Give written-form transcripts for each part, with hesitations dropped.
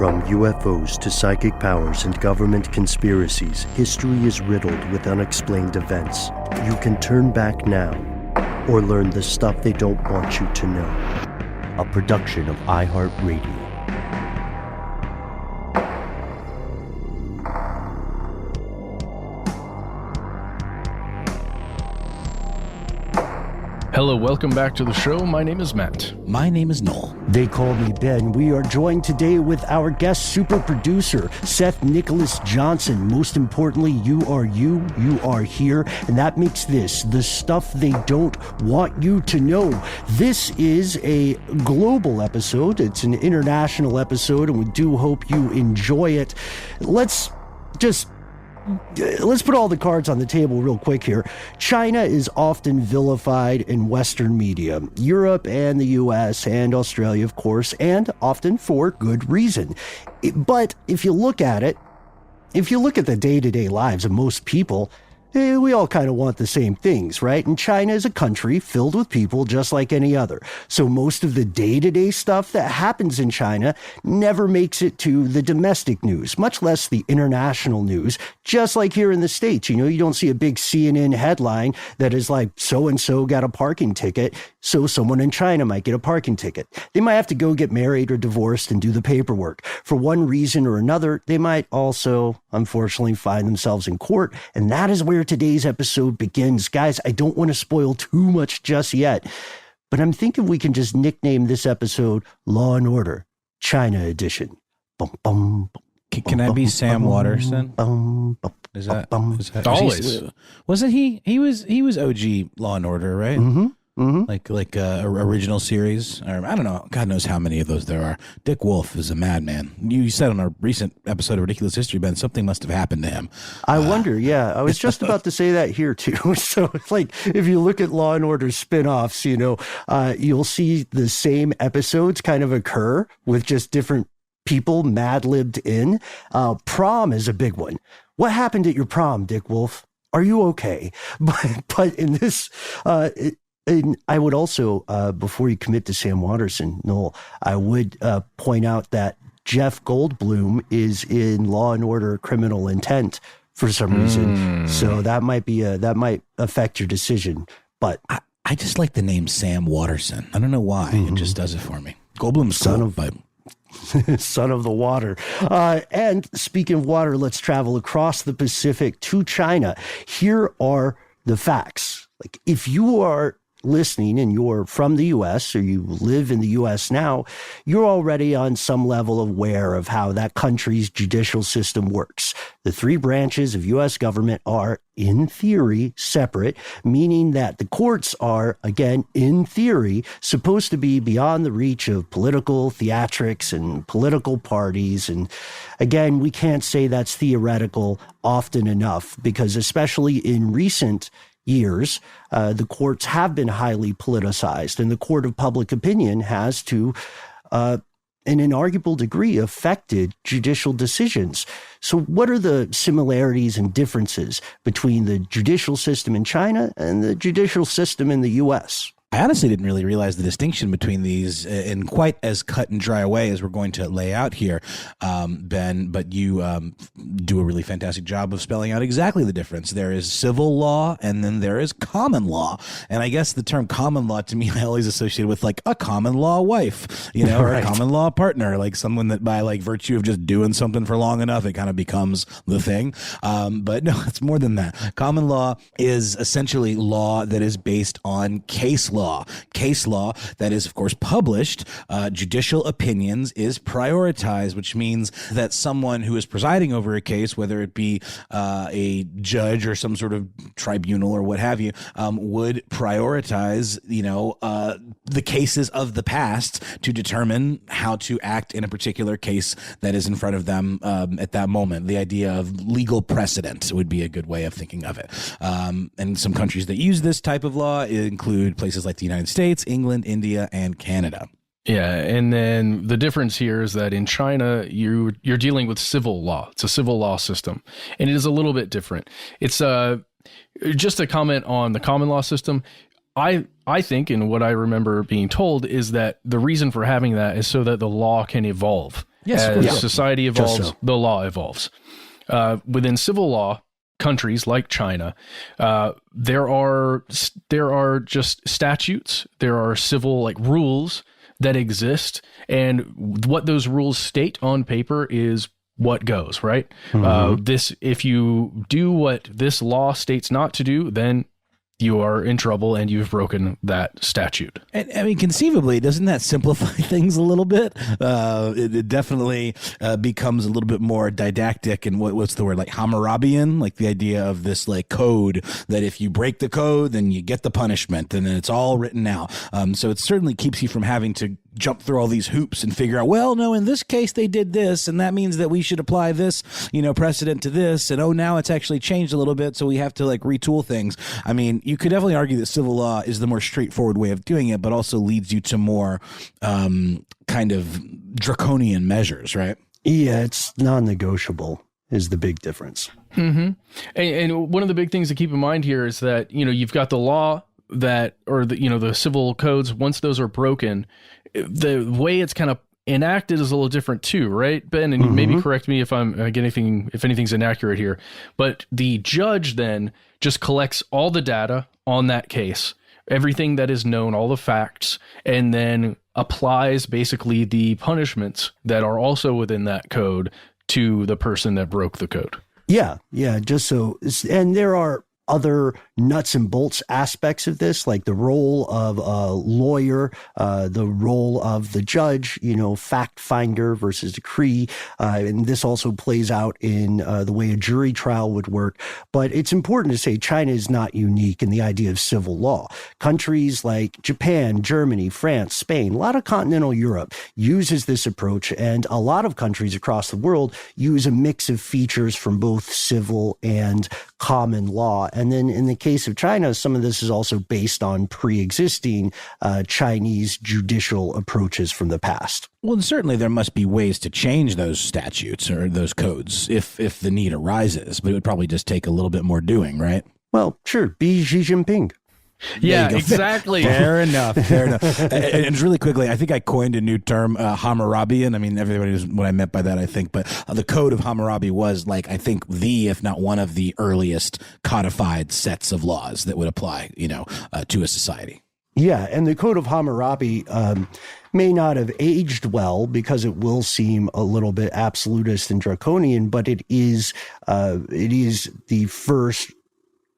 From UFOs to psychic powers and government conspiracies, history is riddled with unexplained events. You can turn back now or learn the stuff they don't want you to know. A production of iHeartRadio. Hello, welcome back to the show. My name is Matt. My name is Noel. They call me Ben. We are joined today with our guest super producer, Seth Nicholas Johnson. Most importantly, you are here, and that makes this the stuff they don't want you to know. This is a global episode. It's an international episode, and we do hope you enjoy it. Let's put all the cards on the table real quick here. China is often vilified in Western media, Europe and the US and Australia, of course, and often for good reason. But if you look at the day-to-day lives of most people, we all kind of want the same things, right? And China is a country filled with people just like any other. So most of the day-to-day stuff that happens in China never makes it to the domestic news, much less the international news. Just like here in the States, you don't see a big CNN headline that is like, so-and-so got a parking ticket, so someone in China might get a parking ticket. They might have to go get married or divorced and do the paperwork. For one reason or another, they might also, unfortunately, find themselves in court, and that is where today's episode begins. Guys, I don't want to spoil too much just yet, but I'm thinking we can just nickname this episode Law and Order, China Edition. Bum, bum, bum, can I be Sam Waterston? Is that always? Wasn't he? He was OG Law and Order, right? Mm-hmm. Mm-hmm. Like original series, or I don't know. God knows how many of those there are. Dick Wolf is a madman. You said on a recent episode of Ridiculous History, Ben, something must have happened to him. I wonder. Yeah, I was just about to say that here too. So it's like if you look at Law and Order spinoffs, you'll see the same episodes kind of occur with just different people mad-libbed in. Prom is a big one. What happened at your prom, Dick Wolf? Are you okay? But in this. And I would also, before you commit to Sam Waterston, Noel, I would point out that Jeff Goldblum is in Law and Order Criminal Intent for some reason. So that might affect your decision. But I just like the name Sam Waterston. I don't know why. It just does it for me. Goldblum's son of the water. And speaking of water, let's travel across the Pacific to China. Here are the facts. Like if you are listening and you're from the U.S. or you live in the U.S. now, you're already on some level aware of how that country's judicial system works. The three branches of U.S. government are, in theory, separate, meaning that the courts are, again, in theory, supposed to be beyond the reach of political theatrics and political parties. And again, we can't say that's theoretical often enough because especially in recent years, the courts have been highly politicized, and the court of public opinion has to, in an inarguable degree, affected judicial decisions. So what are the similarities and differences between the judicial system in China and the judicial system in the U.S.? I honestly didn't really realize the distinction between these in quite as cut and dry a way as we're going to lay out here, Ben, but you do a really fantastic job of spelling out exactly the difference. There is civil law and then there is common law. And I guess the term common law to me, I always associate with like a common law wife, right. Or a common law partner, like someone that by like virtue of just doing something for long enough, it kind of becomes the thing. But no, it's more than that. Common law is essentially law that is based on case law. Case law that is, of course, published. Judicial opinions is prioritized, which means that someone who is presiding over a case, whether it be a judge or some sort of tribunal or what have you, would prioritize, the cases of the past to determine how to act in a particular case that is in front of them at that moment. The idea of legal precedent would be a good way of thinking of it. And some countries that use this type of law include places like the United States, England, India, and Canada. Yeah, and then the difference here is that in China, you're dealing with civil law. It's a civil law system, and it is a little bit different. It's just a comment on the common law system. I think, and what I remember being told, is that the reason for having that is so that the law can evolve. Yes, as society evolves, so. the law evolves. Within civil law, countries like China, there are just statutes, there are civil rules that exist, and what those rules state on paper is what goes, right? If you do what this law states not to do, then you are in trouble and you've broken that statute. And I mean, conceivably, doesn't that simplify things a little bit? It definitely becomes a little bit more didactic and what's the word, like Hammurabian, like the idea of this code that if you break the code, then you get the punishment, and then it's all written out. So it certainly keeps you from having to jump through all these hoops and figure out, well, no, in this case they did this, and that means that we should apply this, precedent to this, and now it's actually changed a little bit, so we have to retool things. I mean, you could definitely argue that civil law is the more straightforward way of doing it, but also leads you to more kind of draconian measures, right? Yeah, it's non-negotiable is the big difference. Mm-hmm. And one of the big things to keep in mind here is that, you've got the law that, or the civil codes, once those are broken, the way it's kind of enacted is a little different too, right, Ben? And maybe correct me if I'm if anything's inaccurate here, but the judge then just collects all the data on that case, everything that is known, all the facts, and then applies basically the punishments that are also within that code to the person that broke the code. Yeah. Just so, and there are other nuts and bolts aspects of this, like the role of a lawyer, the role of the judge, fact finder versus decree. And this also plays out in the way a jury trial would work. But it's important to say China is not unique in the idea of civil law. Countries like Japan, Germany, France, Spain, a lot of continental Europe uses this approach. And a lot of countries across the world use a mix of features from both civil and common law. And then in the case of China, some of this is also based on pre-existing Chinese judicial approaches from the past. Well, and certainly there must be ways to change those statutes or those codes if the need arises, but it would probably just take a little bit more doing, right? Well, sure. Be Xi Jinping. Yeah, exactly. Fair enough. And really quickly, I think I coined a new term, Hammurabian. I mean, everybody knows what I meant by that, I think. But the Code of Hammurabi was I think if not one of the earliest codified sets of laws that would apply, to a society. Yeah, and the Code of Hammurabi may not have aged well because it will seem a little bit absolutist and draconian, but it is the first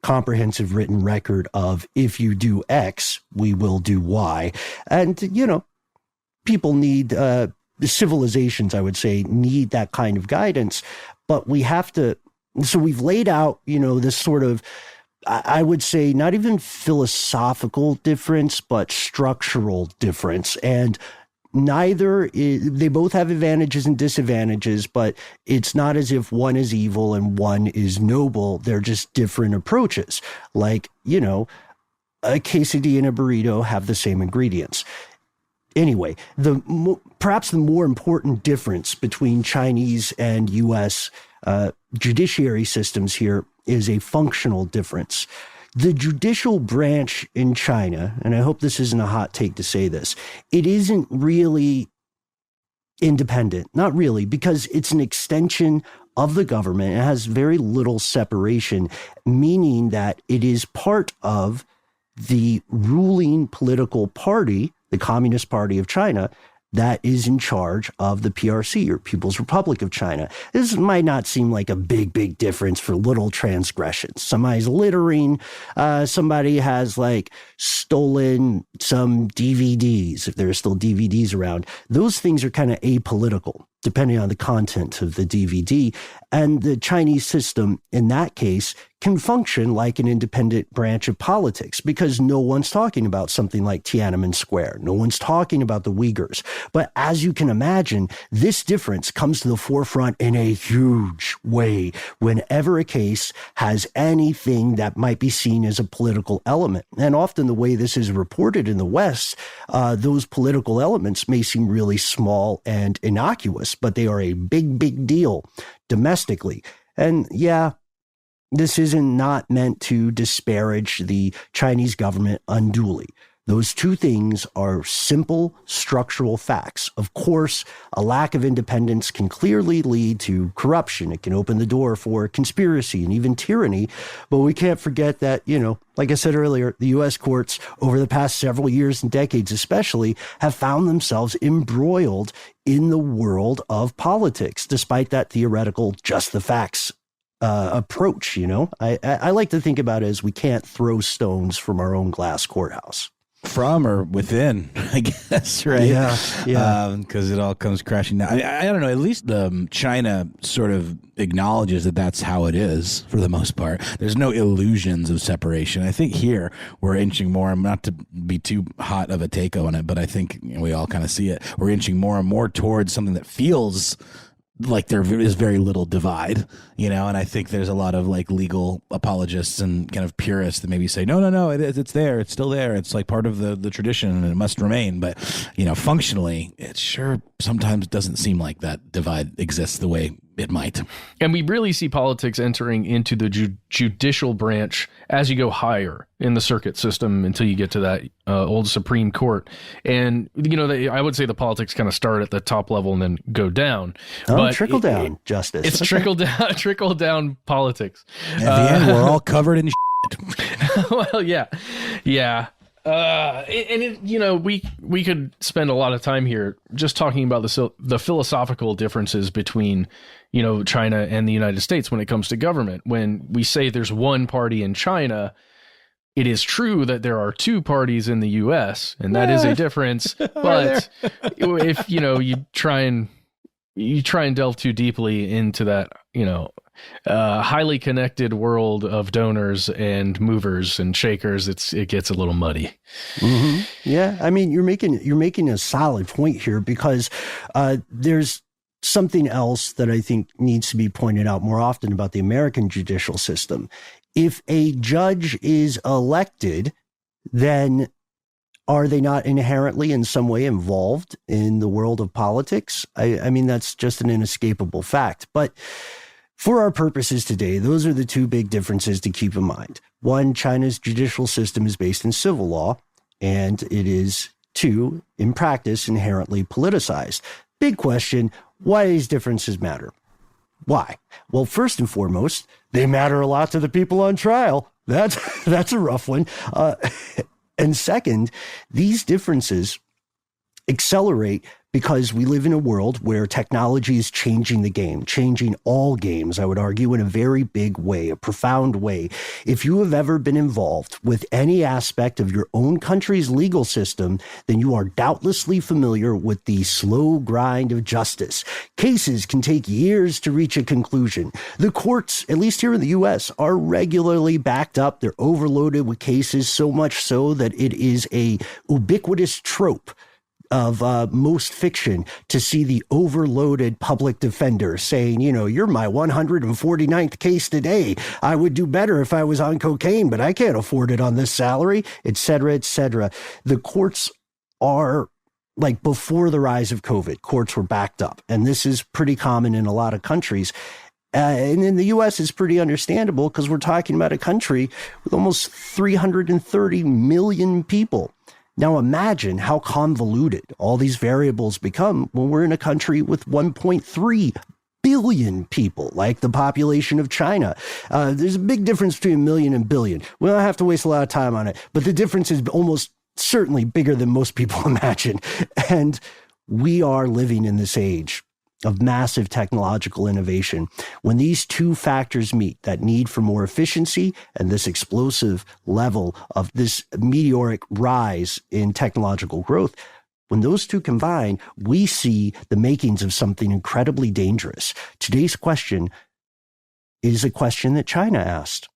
comprehensive written record of if you do X, we will do Y. And, people need, civilizations, I would say, need that kind of guidance. But we have to, so we've laid out, this sort of, I would say, not even philosophical difference, but structural difference. And they both have advantages and disadvantages, but it's not as if one is evil and one is noble. They're just different approaches. A quesadilla and a burrito have the same ingredients. Anyway, perhaps the more important difference between Chinese and U.S. Judiciary systems here is a functional difference. The judicial branch in China, and I hope this isn't a hot take to say this, it isn't really independent, not really, because it's an extension of the government. It has very little separation, meaning that it is part of the ruling political party, the Communist Party of China, that is in charge of the PRC, or People's Republic of China. This might not seem like a big difference for little transgressions. Somebody's littering, somebody has stolen some DVDs, if there are still DVDs around. Those things are kind of apolitical, depending on the content of the DVD. And the Chinese system, in that case, can function like an independent branch of politics because no one's talking about something like Tiananmen Square. No one's talking about the Uyghurs. But as you can imagine, this difference comes to the forefront in a huge way whenever a case has anything that might be seen as a political element. And often the way this is reported in the West, those political elements may seem really small and innocuous, but they are a big deal domestically. And yeah, this isn't not meant to disparage the Chinese government unduly. Those two things are simple structural facts. Of course, a lack of independence can clearly lead to corruption. It can open the door for conspiracy and even tyranny. But we can't forget that, like I said earlier, the U.S. courts over the past several years and decades especially have found themselves embroiled in the world of politics, despite that theoretical just the facts approach. I like to think about it as we can't throw stones from our own glass courthouse. From or within, I guess, right? Yeah. Because it all comes crashing down. I don't know. At least China sort of acknowledges that that's how it is for the most part. There's no illusions of separation. I think here we're inching more. I'm not to be too hot of a take on it, but I think we all kind of see it. We're inching more and more towards something that feels like there is very little divide, and I think there's a lot of like legal apologists and kind of purists that maybe say, no, it's there. It's still there. It's like part of the tradition and it must remain. But, functionally, it sure sometimes doesn't seem like that divide exists the way it might. And we really see politics entering into the judicial branch as you go higher in the circuit system until you get to that old Supreme Court. And, I would say the politics kind of start at the top level and then go down. But trickle down justice. It's trickle down politics. At the end, we're all covered in shit. Well, yeah. Yeah. We could spend a lot of time here just talking about the philosophical differences between, China and the United States when it comes to government. When we say there's one party in China, it is true that there are two parties in the U.S., and that is a difference. But if, you try and delve too deeply into that, highly connected world of donors and movers and shakers, it gets a little muddy. Mm-hmm. Yeah, I mean, you're making a solid point here, because there's something else that I think needs to be pointed out more often about the American judicial system. If a judge is elected, then are they not inherently in some way involved in the world of politics? I mean, that's just an inescapable fact. But for our purposes today, those are the two big differences to keep in mind. One, China's judicial system is based in civil law, and it is, two, in practice, inherently politicized. Big question, why these differences matter? Why? Well, first and foremost, they matter a lot to the people on trial. That's a rough one. And second, these differences accelerate because we live in a world where technology is changing the game, changing all games, I would argue, in a very big way, a profound way. If you have ever been involved with any aspect of your own country's legal system, then you are doubtlessly familiar with the slow grind of justice. Cases can take years to reach a conclusion. The courts, at least here in the U.S., are regularly backed up. They're overloaded with cases, so much so that it is a ubiquitous trope of most fiction to see the overloaded public defender saying, you're my 149th case today. I would do better if I was on cocaine, but I can't afford it on this salary, et cetera, et cetera. The courts are, like, before the rise of COVID, courts were backed up. And this is pretty common in a lot of countries. And in the U.S., it's pretty understandable because we're talking about a country with almost 330 million people. Now imagine how convoluted all these variables become when we're in a country with 1.3 billion people, like the population of China. There's a big difference between a million and billion. We don't have to waste a lot of time on it, but the difference is almost certainly bigger than most people imagine. And we are living in this age of massive technological innovation. When these two factors meet, that need for more efficiency and this explosive level of this meteoric rise in technological growth, when those two combine, we see the makings of something incredibly dangerous. Today's question is a question that China asked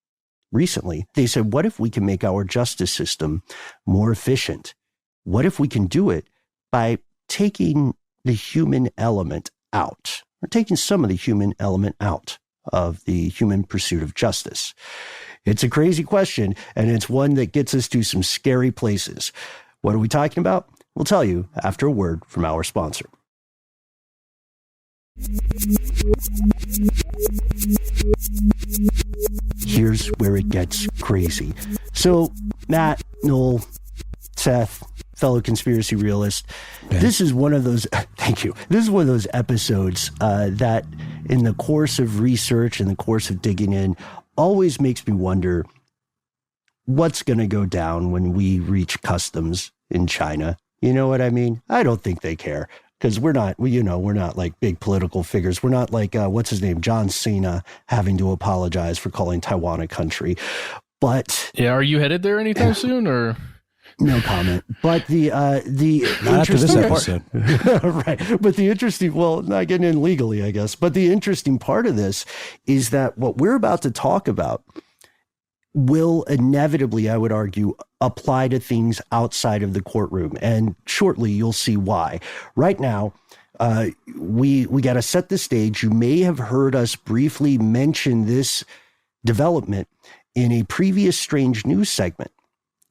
recently. They said, what if we can make our justice system more efficient? What if we can do it by taking the human element out, or taking some of the human element out of the human pursuit of justice? It's a crazy question, and it's one that gets us to some scary places. What are we talking about? We'll tell you after a word from our sponsor. Here's where it gets crazy. So, Matt, Noel, Seth, fellow conspiracy realist. Ben. This is one of those, thank you. This is one of those episodes that in the course of research, in the course of digging in, always makes me wonder what's going to go down when we reach customs in China. You know what I mean? I don't think they care because we're not like big political figures. We're not like, what's his name? John Cena having to apologize for calling Taiwan a country. But yeah, are you headed there anytime soon or? No comment. But the not after this episode. Right. But the interesting, well, not getting in legally, I guess. But the interesting part of this is that what we're about to talk about will inevitably, I would argue, apply to things outside of the courtroom. And shortly, you'll see why. Right now, we got to set the stage. You may have heard us briefly mention this development in a previous Strange News segment.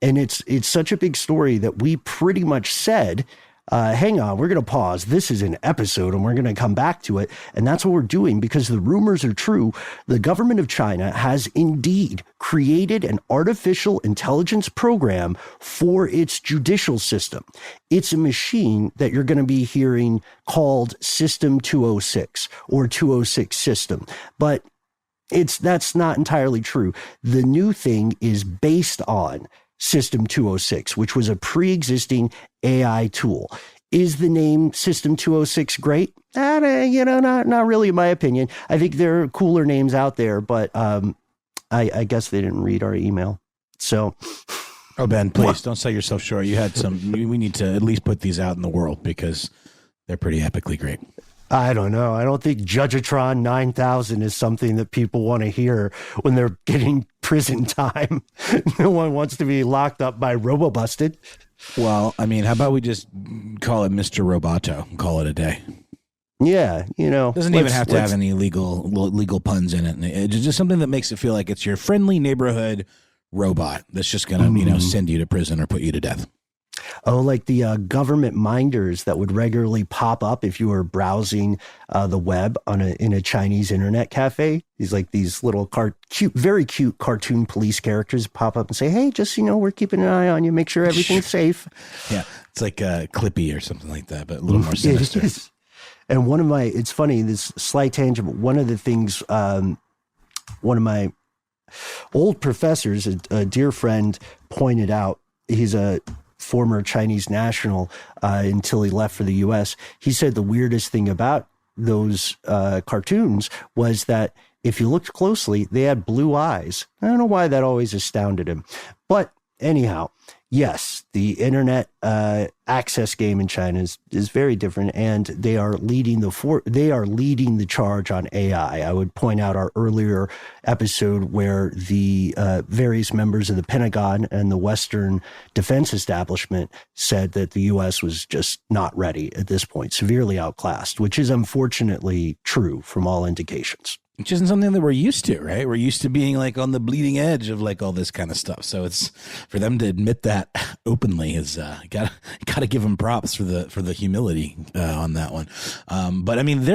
And it's such a big story that we pretty much said, hang on, we're going to pause. This is an episode and we're going to come back to it. And that's what we're doing because the rumors are true. The government of China has indeed created an artificial intelligence program for its judicial system. It's a machine that you're going to be hearing called System 206 or 206 system. But that's not entirely true. The new thing is based on System 206, which was a pre-existing AI tool. Is the name System 206 great? Not really in my opinion. I think there are cooler names out there, but I guess they didn't read our email. So, oh, Ben, please don't sell yourself short. You had some. We need to at least put these out in the world because they're pretty epically great. I don't know. I don't think Judgetron 9000 is something that people want to hear when they're getting prison time. No one wants to be locked up by Robo-Busted. Well, I mean, how about we just call it Mr. Roboto and call it a day? Yeah, doesn't even have to have any legal puns in it. It's just something that makes it feel like it's your friendly neighborhood robot that's just going to, send you to prison or put you to death. Oh, like the government minders that would regularly pop up if you were browsing the web in a Chinese internet cafe. These little very cute cartoon police characters pop up and say, "Hey, just we're keeping an eye on you. Make sure everything's safe." Yeah, it's like Clippy or something like that, but a little more sinister. And it's funny, this slight tangent. But one of the things, one of my old professors, a dear friend, pointed out. He's a former Chinese national until he left for the U.S. He said the weirdest thing about those cartoons was that if you looked closely, they had blue eyes. I don't know why that always astounded him. But anyhow, yes, the internet access game in China is very different, and they are leading the charge on AI. I would point out our earlier episode where the various members of the Pentagon and the Western defense establishment said that the U.S. was just not ready at this point, severely outclassed, which is unfortunately true from all indications. Which isn't something that we're used to, right? We're used to being like on the bleeding edge of like all this kind of stuff. So it's for them to admit that openly is got to give them props for the humility on that one. But I mean,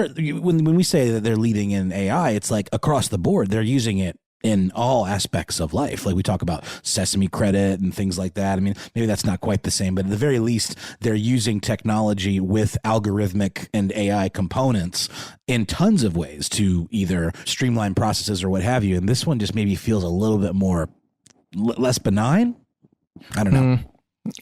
when we say that they're leading in AI, it's like across the board. They're using it in all aspects of life. Like we talk about Sesame Credit and things like that. I mean, maybe that's not quite the same, but at the very least, they're using technology with algorithmic and AI components in tons of ways to either streamline processes or what have you. And this one just maybe feels a little bit more less benign. I don't know.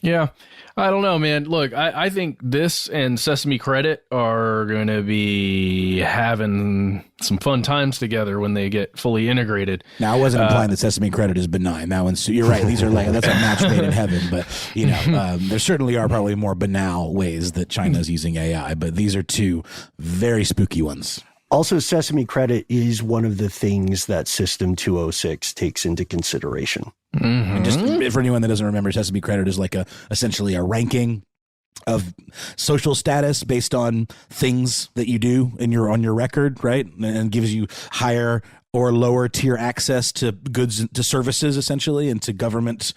Yeah, I don't know, man. Look, I think this and Sesame Credit are going to be having some fun times together when they get fully integrated. Now, I wasn't implying that Sesame Credit is benign. That one's, you're right. These are that's a match made in heaven. But, there certainly are probably more banal ways that China's using AI. But these are two very spooky ones. Also, Sesame Credit is one of the things that System 206 takes into consideration. Mm-hmm. And just for anyone that doesn't remember, Sesame Credit is like essentially a ranking of social status based on things that you do on your record, right? And gives you higher or lower tier access to goods, to services, essentially, and to government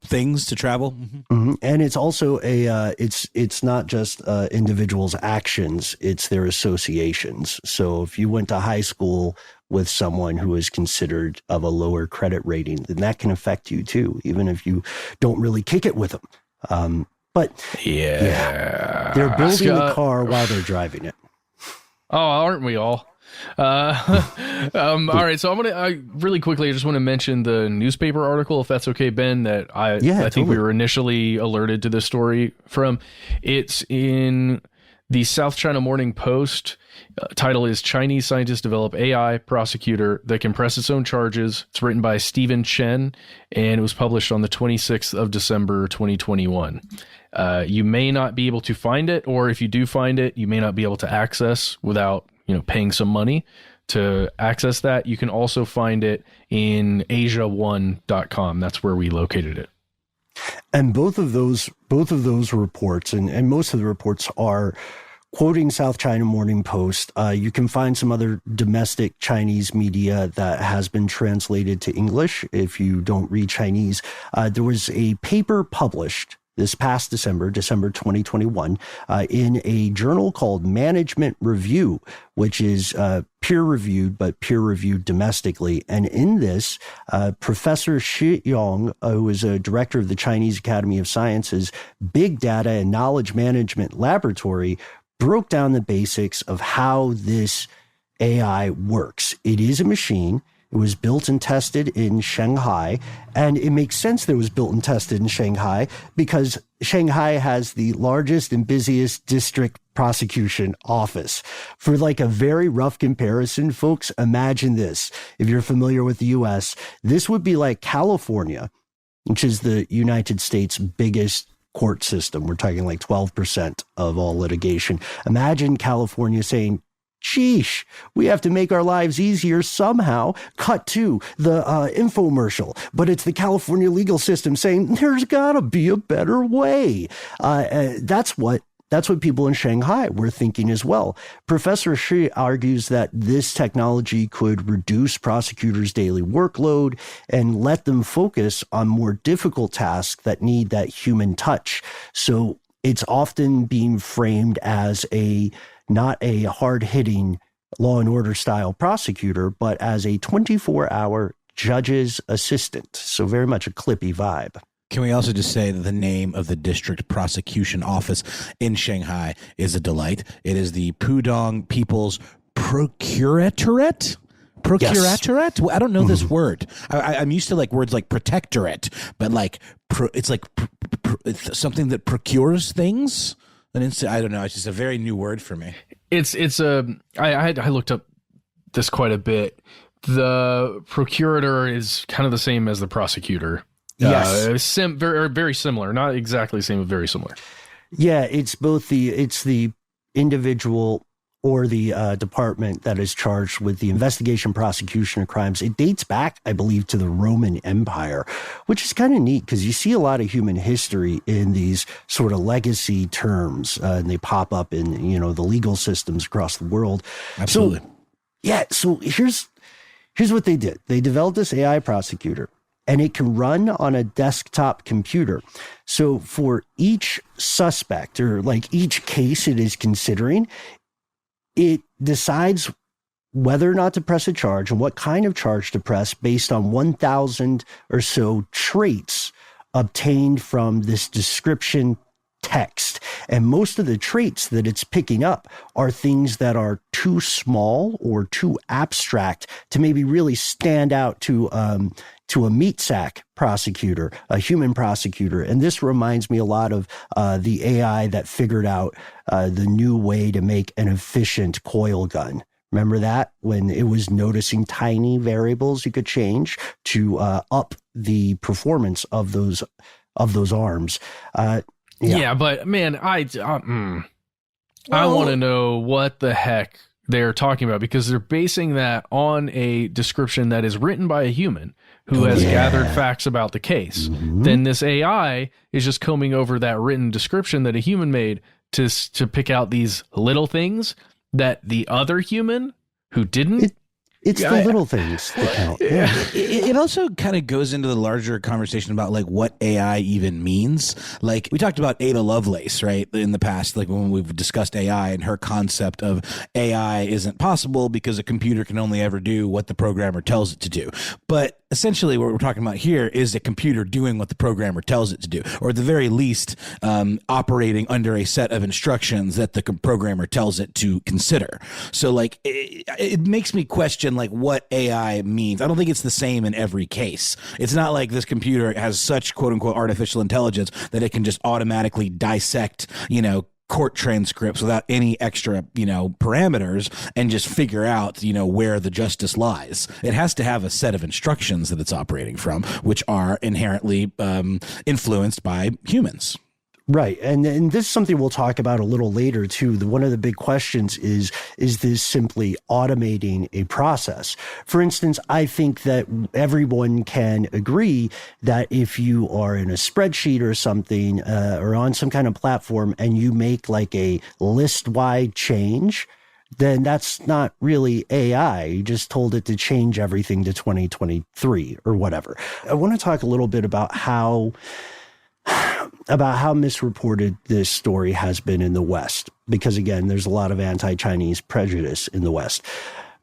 things to travel. And it's also it's not just individuals' actions, it's their associations. So if you went to high school with someone who is considered of a lower credit rating, then that can affect you too, even if you don't really kick it with them. But they're building the car while they're driving it. Oh, aren't we all? All right, so I really quickly, I just want to mention the newspaper article, if that's okay, Ben, that I think we were initially alerted to this story from. It's in the South China Morning Post. Title is Chinese Scientists Develop AI Prosecutor that can press its own charges. It's written by Stephen Chen, and it was published on the 26th of December, 2021. You may not be able to find it, or if you do find it, you may not be able to access without paying some money to access that. You can also find it in asia1.com. That's where we located it. And both of those reports, and most of the reports are quoting South China Morning Post. You can find some other domestic Chinese media that has been translated to English if you don't read Chinese. There was a paper published this past December 2021, in a journal called Management Review, which is peer-reviewed, but peer-reviewed domestically. And in this, Professor Shi Yong, who is a director of the Chinese Academy of Sciences Big Data and Knowledge Management Laboratory, broke down the basics of how this AI works. It is a machine. It was built and tested in Shanghai, and it makes sense that it was built and tested in Shanghai because Shanghai has the largest and busiest district prosecution office. For like a very rough comparison, folks, imagine this. If you're familiar with the US, this would be like California, which is the United States' biggest court system. We're talking like 12% of all litigation. Imagine California saying, sheesh, we have to make our lives easier somehow. Cut to the infomercial, but it's the California legal system saying there's got to be a better way. That's what people in Shanghai were thinking as well. Professor Shi argues that this technology could reduce prosecutors' daily workload and let them focus on more difficult tasks that need that human touch. So it's often being framed as not a hard-hitting Law and Order style prosecutor, but as a 24-hour judge's assistant. So very much a Clippy vibe. Can we also just say that the name of the district prosecution office in Shanghai is a delight? It is the Pudong People's Procuratorate? Procuratorate? Yes. Well, I don't know this word. I'm used to like words like protectorate, but like it's like it's something that procures things. I don't know. It's just a very new word for me. I looked up this quite a bit. The procurator is kind of the same as the prosecutor. Yes. Very, very similar. Not exactly the same, but very similar. Yeah, it's the individual or the department that is charged with the investigation, prosecution of crimes. It dates back, I believe, to the Roman Empire, which is kind of neat because you see a lot of human history in these sort of legacy terms, and they pop up in, the legal systems across the world. Absolutely. So here's what they did. They developed this AI prosecutor, and it can run on a desktop computer. So for each suspect or like each case it is considering, it decides whether or not to press a charge and what kind of charge to press based on 1,000 or so traits obtained from this description text. And most of the traits that it's picking up are things that are too small or too abstract to maybe really stand out to a meat sack prosecutor, a human prosecutor. And this reminds me a lot of the AI that figured out the new way to make an efficient coil gun. Remember that? When it was noticing tiny variables you could change to up the performance of those arms. Yeah, but man, I want to know what the heck they're talking about, because they're basing that on a description that is written by a human who has gathered facts about the case. Mm-hmm. Then this AI is just combing over that written description that a human made to pick out these little things that the other human who didn't It's the little things that count. Yeah. It also kind of goes into the larger conversation about like what AI even means. Like we talked about Ada Lovelace, right, in the past, like when we've discussed AI and her concept of AI isn't possible because a computer can only ever do what the programmer tells it to do. But essentially what we're talking about here is a computer doing what the programmer tells it to do, or at the very least operating under a set of instructions that the programmer tells it to consider. So like it makes me question like what AI means. I don't think it's the same in every case. It's not like this computer has such quote unquote artificial intelligence that it can just automatically dissect, court transcripts without any extra, parameters and just figure out, where the justice lies. It has to have a set of instructions that it's operating from, which are inherently influenced by humans. Right. And this is something we'll talk about a little later, too. One of the big questions is this simply automating a process? For instance, I think that everyone can agree that if you are in a spreadsheet or something or on some kind of platform and you make like a list-wide change, then that's not really AI. You just told it to change everything to 2023 or whatever. I want to talk a little bit about how misreported this story has been in the West, because again, there's a lot of anti-Chinese prejudice in the West.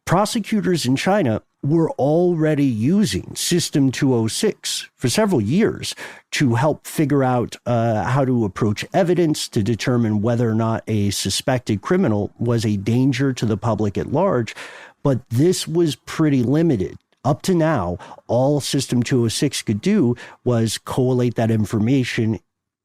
Prosecutors in China were already using System 206 for several years to help figure out how to approach evidence to determine whether or not a suspected criminal was a danger to the public at large. But this was pretty limited. Up to now, all System 206 could do was collate that information,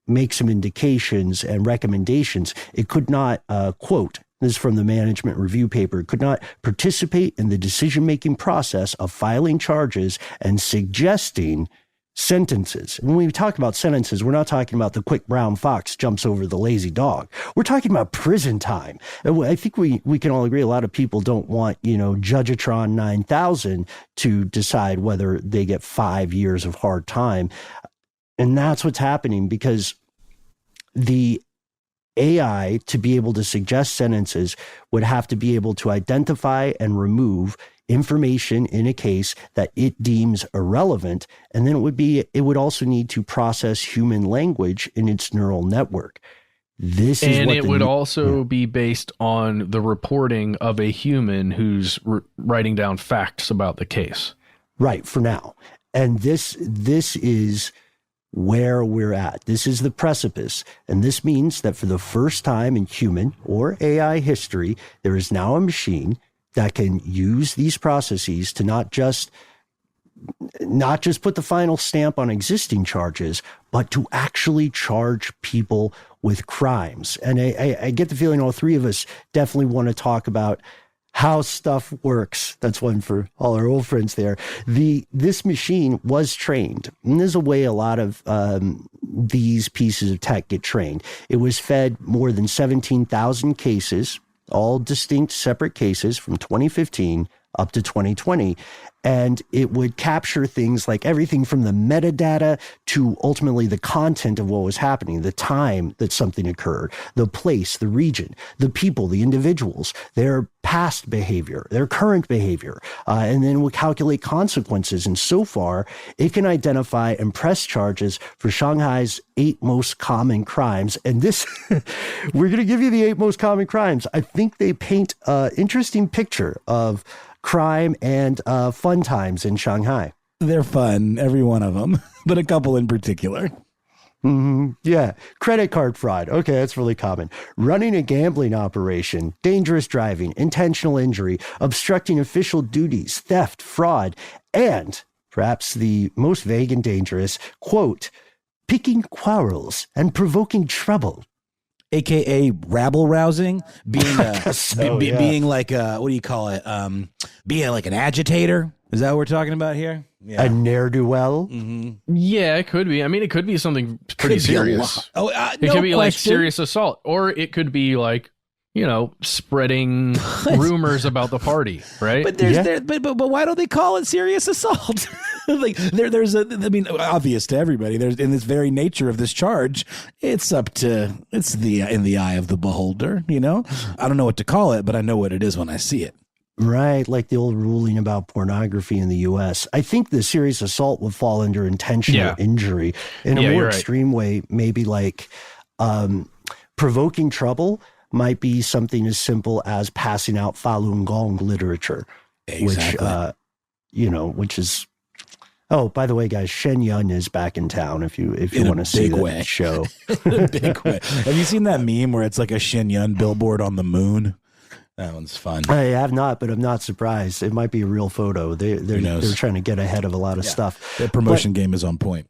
make some indications and recommendations. It could not, quote, this is from the management review paper, could not participate in the decision-making process of filing charges and suggesting sentences. When we talk about sentences, we're not talking about the quick brown fox jumps over the lazy dog. We're talking about prison time. I think we can all agree a lot of people don't want, Judgeatron 9000 to decide whether they get 5 years of hard time. And that's what's happening, because the AI, to be able to suggest sentences, would have to be able to identify and remove information in a case that it deems irrelevant. And then it would also need to process human language in its neural network. This is and it would also be based on the reporting of a human who's writing down facts about the case. Right, for now. And this is where we're at. This is the precipice. And this means that for the first time in human or AI history, there is now a machine that can use these processes to not just put the final stamp on existing charges, but to actually charge people with crimes. And I get the feeling all three of us definitely want to talk about how stuff works. That's one for all our old friends there. This machine was trained. And there's a way a lot of these pieces of tech get trained. It was fed more than 17,000 cases, all distinct separate cases from 2015 up to 2020. And it would capture things like everything from the metadata to ultimately the content of what was happening, the time that something occurred, the place, the region, the people, the individuals, their past behavior, their current behavior, and then would calculate consequences. And so far, it can identify and press charges for Shanghai's 8 most common crimes. And this, we're going to give you the 8 most common crimes. I think they paint an interesting picture of crime and fun times in Shanghai. They're fun, every one of them, but a couple in particular. Mm-hmm. Yeah. Credit card fraud. Okay, that's really common. Running a gambling operation, dangerous driving, intentional injury, obstructing official duties, theft, fraud, and perhaps the most vague and dangerous, quote, picking quarrels and provoking trouble. AKA rabble rousing, being being like what do you call it? Being like an agitator. Is that what we're talking about here? Yeah. A ne'er-do-well? Mm-hmm. Yeah, it could be. I mean, it could be something pretty serious. It could be like serious assault, or it could be like, spreading rumors about the party, right? But but why don't they call it serious assault? Like there's obvious to everybody. There's in this very nature of this charge, it's in the eye of the beholder. I don't know what to call it, but I know what it is when I see it. Right, like the old ruling about pornography in the U.S. I think the serious assault would fall under intentional injury. In a more extreme way, maybe like provoking trouble might be something as simple as passing out Falun Gong literature, which is. Oh, by the way, guys, Shen Yun is back in town. If you want to see that show, in a big way. Have you seen that meme where it's like a Shen Yun billboard on the moon? That one's fun. I have not, but I'm not surprised. It might be a real photo. They're trying to get ahead of a lot of stuff. Their promotion game is on point.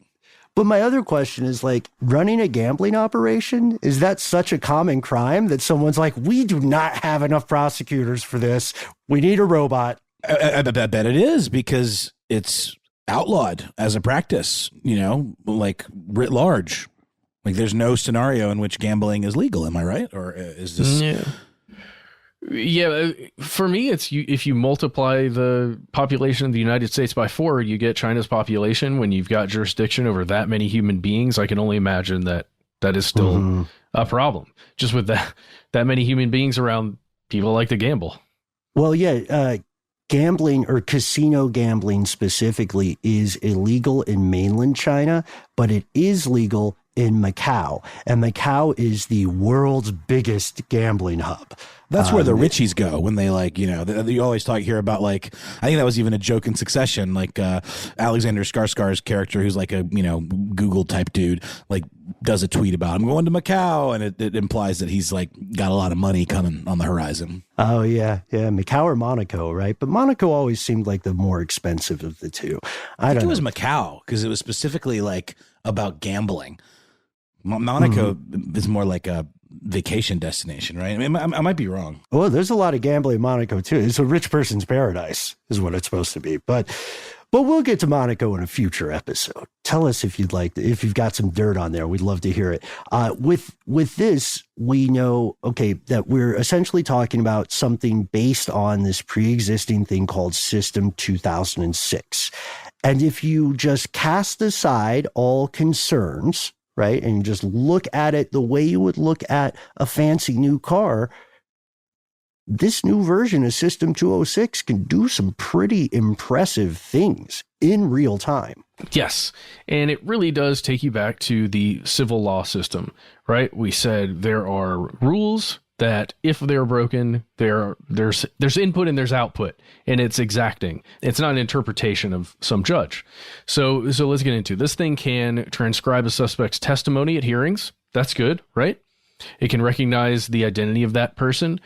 But my other question is, like, running a gambling operation, is that such a common crime that someone's like, we do not have enough prosecutors for this. We need a robot. I bet it is, because it's outlawed as a practice, like writ large. Like there's no scenario in which gambling is legal. Am I right? Or is this... Yeah, for me, it's if you multiply the population of the United States by 4, you get China's population. When you've got jurisdiction over that many human beings, I can only imagine that is still a problem. Just with that many human beings around, people like to gamble. Well, yeah, gambling or casino gambling specifically is illegal in mainland China, but it is legal in Macau. And Macau is the world's biggest gambling hub. That's where the richies go when they you always hear about, like, I think that was even a joke in Succession, like Alexander Skarsgård's character, who's like a, Google type dude, like does a tweet about I'm going to Macau. And it implies that he's like got a lot of money coming on the horizon. Oh, yeah. Yeah. Macau or Monaco, right? But Monaco always seemed like the more expensive of the two. I think it was Macau because it was specifically like about gambling. Monaco is more like a vacation destination, right? I mean, I might be wrong. Well, there's a lot of gambling in Monaco too. It's a rich person's paradise is what it's supposed to be. But we'll get to Monaco in a future episode. Tell us if you've got some dirt on there. We'd love to hear it. With this, we know, that we're essentially talking about something based on this pre-existing thing called System 2006. And if you just cast aside all concerns, right, and you just look at it the way you would look at a fancy new car, this new version of System 206 can do some pretty impressive things in real time. Yes, and it really does take you back to the civil law system, right? We said there are rules that if they're broken, there's input and there's output, and it's exacting. It's not an interpretation of some judge. So let's get into it. This thing can transcribe a suspect's testimony at hearings. That's good, right? It can recognize the identity of that person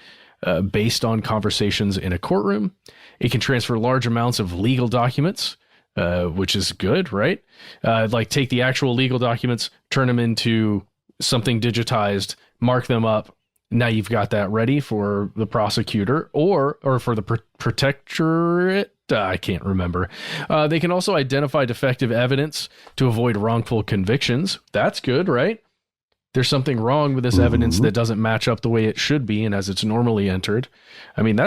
based on conversations in a courtroom. It can transfer large amounts of legal documents, which is good, right? Like take the actual legal documents, turn them into something digitized, mark them up. Now you've got that ready for the prosecutor or for the protectorate. I can't remember. They can also identify defective evidence to avoid wrongful convictions. That's good, right? There's something wrong with this evidence that doesn't match up the way it should be and as it's normally entered. I mean,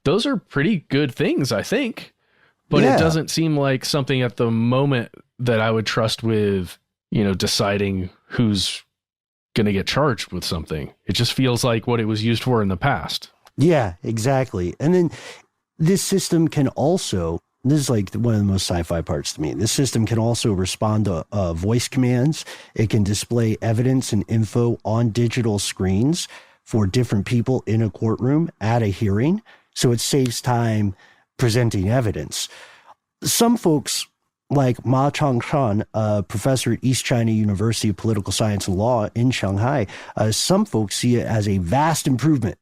those are pretty good things, I think. But it doesn't seem like something at the moment that I would trust with, deciding who's going to get charged with something. It just feels like what it was used for in the past. Yeah, exactly. And then this system can also, this is like one of the most sci-fi parts to me, this system can also respond to voice commands. It can display evidence and info on digital screens for different people in a courtroom at a hearing. So it saves time presenting evidence. Some folks, like Ma Changshan, a professor at East China University of Political Science and Law in Shanghai, some folks see it as a vast improvement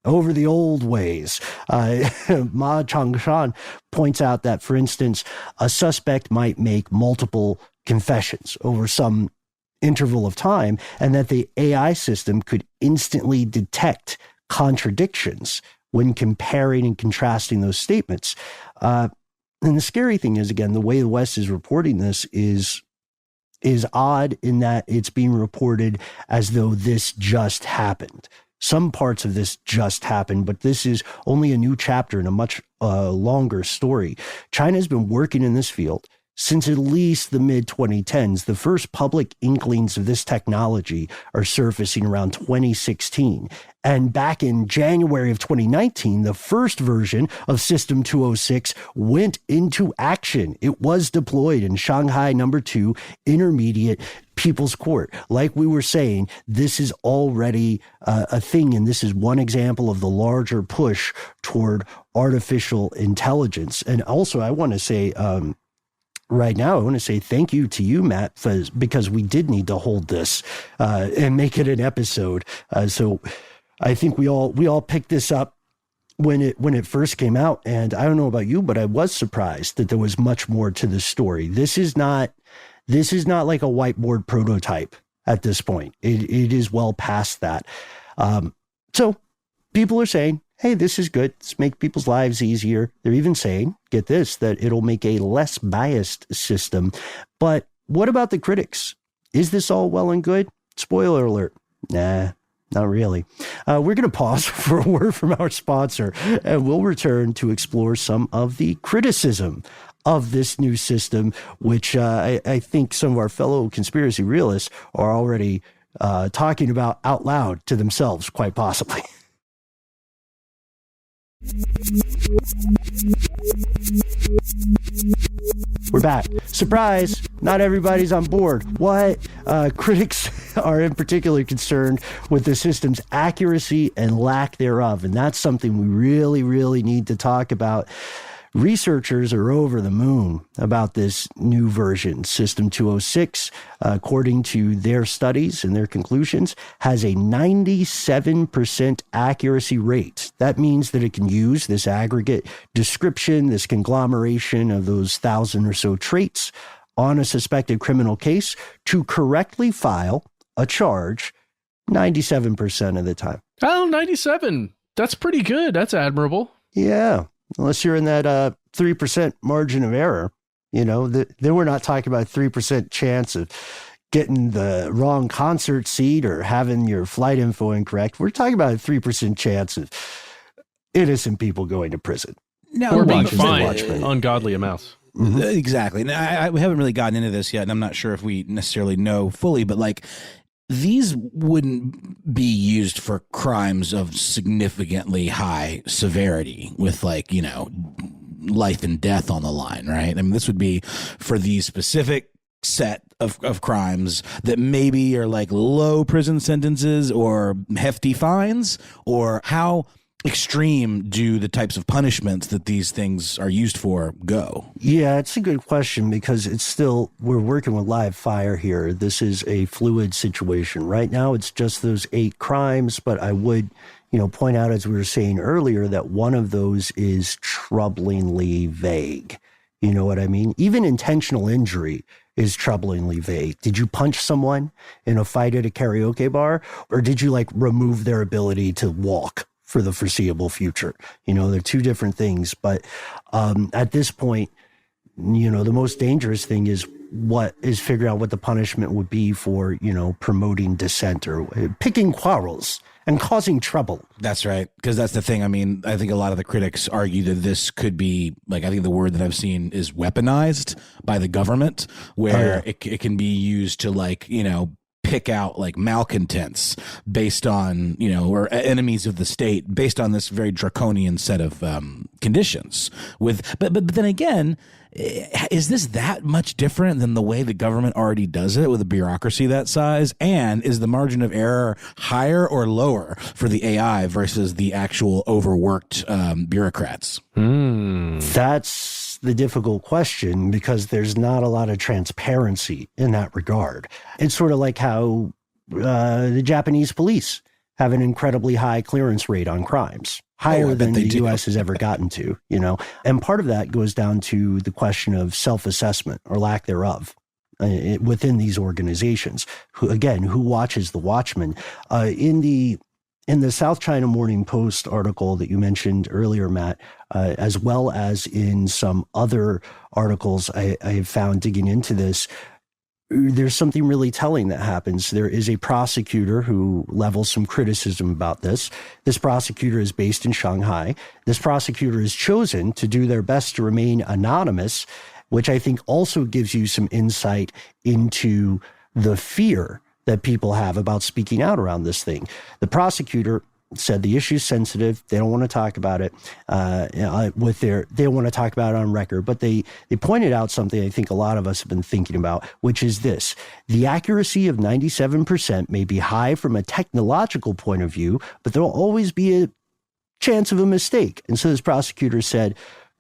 over the old ways. Ma Changshan points out that, for instance, a suspect might make multiple confessions over some interval of time, and that the AI system could instantly detect contradictions when comparing and contrasting those statements. And the scary thing is, again, the way the West is reporting this is odd in that it's being reported as though this just happened. Some parts of this just happened, but this is only a new chapter in a much longer story. China has been working in this field since at least the mid-2010s. The first public inklings of this technology are surfacing around 2016. And back in January of 2019, the first version of System 206 went into action. It was deployed in Shanghai No. 2 Intermediate People's Court. Like we were saying, this is already a thing, and this is one example of the larger push toward artificial intelligence. And also, I want to say, right now, I want to say thank you to you, Matt, because we did need to hold this and make it an episode. So I think we all picked this up when it first came out, and I don't know about you, but I was surprised that there was much more to the story. This is not like a whiteboard prototype at this point. It is well past that. So people are saying, hey, this is good. It's make people's lives easier. They're even saying, get this, that it'll make a less biased system. But what about the critics? Is this all well and good? Spoiler alert. Nah, not really. We're going to pause for a word from our sponsor, and we'll return to explore some of the criticism of this new system, which I think some of our fellow conspiracy realists are already talking about out loud to themselves, quite possibly. We're back. Surprise! Not everybody's on board. What? Critics are in particular concerned with the system's accuracy and lack thereof, and that's something we really, really need to talk about. Researchers are over the moon about this new version. System 206, according to their studies and their conclusions, has a 97% accuracy rate. That means that it can use this aggregate description, this conglomeration of those 1,000 or so traits on a suspected criminal case to correctly file a charge 97% of the time. Oh, 97. That's pretty good. That's admirable. Yeah. Unless you're in that 3% margin of error, then we're not talking about 3% chance of getting the wrong concert seat or having your flight info incorrect. We're talking about a 3% chance of innocent people going to prison. No, or being fined ungodly amounts. Mm-hmm. Exactly. Now, we haven't really gotten into this yet, and I'm not sure if we necessarily know fully, but these wouldn't be used for crimes of significantly high severity with life and death on the line, right? I mean, this would be for these specific set of crimes that maybe are low prison sentences or hefty fines, or how extreme do the types of punishments that these things are used for go? Yeah, it's a good question, because we're working with live fire here. This is a fluid situation. Right now, it's just those 8 crimes, but I would, point out, as we were saying earlier, that one of those is troublingly vague. You know what I mean? Even intentional injury is troublingly vague. Did you punch someone in a fight at a karaoke bar, or did you remove their ability to walk for the foreseeable future? They're two different things. But at this point, the most dangerous thing is figuring out what the punishment would be for, promoting dissent or picking quarrels and causing trouble. That's right. Because that's the thing. I mean, I think a lot of the critics argue that this could be, I think the word that I've seen is weaponized by the government, where it can be used to pick out malcontents based on, or enemies of the state based on this very draconian set of conditions. But then again, is this that much different than the way the government already does it with a bureaucracy that size? And is the margin of error higher or lower for the AI versus the actual overworked bureaucrats? That's the difficult question, because there's not a lot of transparency in that regard. It's sort of like how the Japanese police have an incredibly high clearance rate on crimes, higher than the U.S. has ever gotten to, And part of that goes down to the question of self-assessment or lack thereof within these organizations. Who watches the watchman? In the South China Morning Post article that you mentioned earlier, Matt, as well as in some other articles I have found digging into this, there's something really telling that happens. There is a prosecutor who levels some criticism about this. This prosecutor is based in Shanghai. This prosecutor is chosen to do their best to remain anonymous, which I think also gives you some insight into the fear that people have about speaking out around this thing. The prosecutor said the issue's sensitive. They don't want to talk about it they want to talk about it on record. But they pointed out something I think a lot of us have been thinking about, which is this. The accuracy of 97% may be high from a technological point of view, but there'll always be a chance of a mistake. And so this prosecutor said,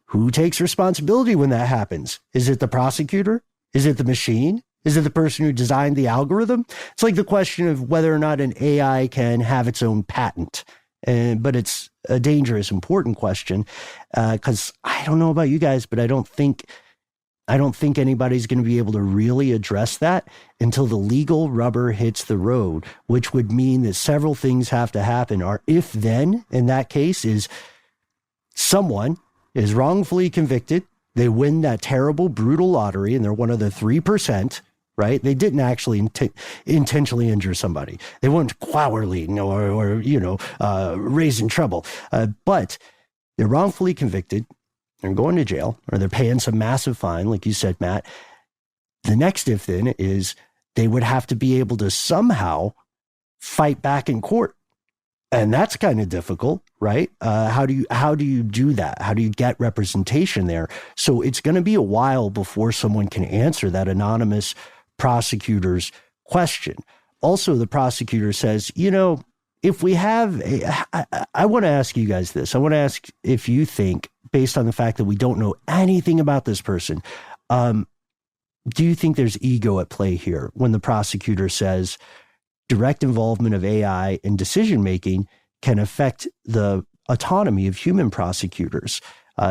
who takes responsibility when that happens? Is it the prosecutor? Is it the machine? Is it the person who designed the algorithm? It's like the question of whether or not an AI can have its own patent. But it's a dangerous, important question because I don't know about you guys, but I don't think anybody's going to be able to really address that until the legal rubber hits the road, which would mean that several things have to happen. Our if then in that case is someone is wrongfully convicted. They win that terrible, brutal lottery, and they're one of the 3%. Right? They didn't actually intentionally injure somebody. They weren't quarreling or raising trouble. But they're wrongfully convicted. They're going to jail or they're paying some massive fine, like you said, Matt. The next if then is they would have to be able to somehow fight back in court. And that's kind of difficult, right? How do you do that? How do you get representation there? So it's going to be a while before someone can answer that anonymous prosecutor's question. Also, the prosecutor says, if we have, I want to ask you guys this. I want to ask if you think, based on the fact that we don't know anything about this person, do you think there's ego at play here when the prosecutor says direct involvement of AI in decision-making can affect the autonomy of human prosecutors?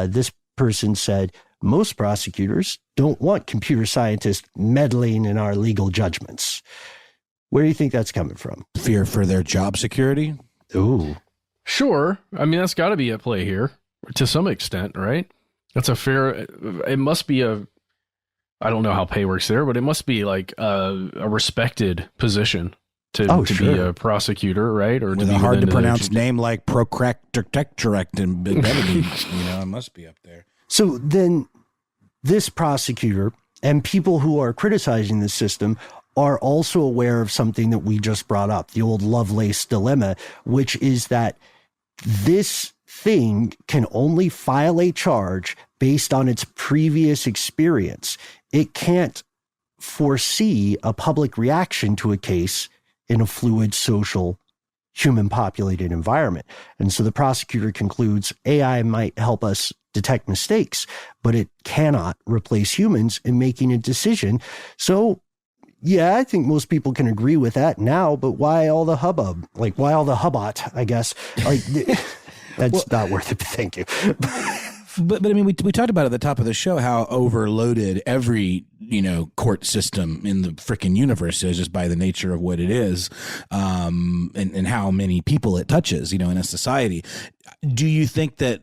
This person said, most prosecutors don't want computer scientists meddling in our legal judgments. Where do you think that's coming from? Fear for their job security? Ooh. Sure. I mean, that's got to be at play here to some extent, right? That's it must be I don't know how pay works there, but it must be like a respected position to be a prosecutor, right? Or with to a be hard to pronounce name like Procractorect and it must be up there. So then this prosecutor and people who are criticizing the system are also aware of something that we just brought up, the old Lovelace dilemma, which is that this thing can only file a charge based on its previous experience. It can't foresee a public reaction to a case in a fluid, social, human populated environment. And so the prosecutor concludes AI might help us detect mistakes, but it cannot replace humans in making a decision. So yeah, I think most people can agree with that now, but why all the hubbub? Like, why all the hubbot, I guess? Like, that's not worth it, thank you. But I mean, we talked about at the top of the show how overloaded every, court system in the frickin' universe is just by the nature of what it is, and how many people it touches, in a society. Do you think that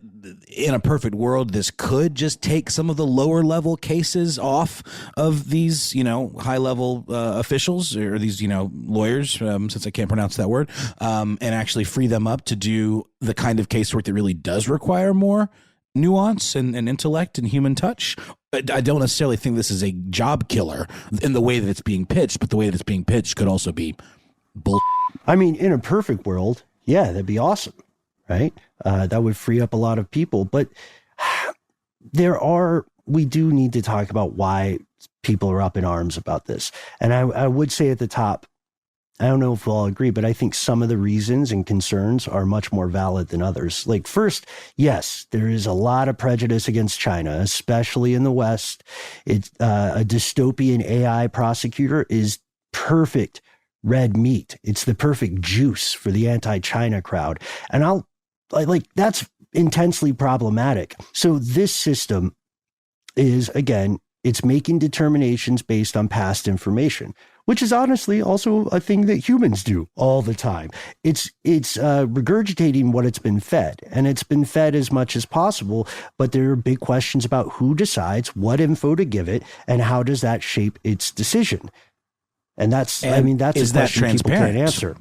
in a perfect world, this could just take some of the lower level cases off of these, high level officials or these, lawyers, since I can't pronounce that word, and actually free them up to do the kind of casework that really does require more nuance and intellect and human touch? I don't necessarily think this is a job killer in the way that it's being pitched, but the way that it's being pitched could also be bull. I mean, in a perfect world, yeah, that'd be awesome, right? That would free up a lot of people. But we do need to talk about why people are up in arms about this. And I would say at the top, I don't know if we'll all agree, but I think some of the reasons and concerns are much more valid than others. Like, first, yes, there is a lot of prejudice against China, especially in the West. It's a dystopian AI prosecutor is perfect red meat. It's the perfect juice for the anti-China crowd. And that's intensely problematic. So this system is, again, it's making determinations based on past information, which is honestly also a thing that humans do all the time. It's regurgitating what it's been fed, and it's been fed as much as possible, but there are big questions about who decides what info to give it and how does that shape its decision. And that's a question people can't answer.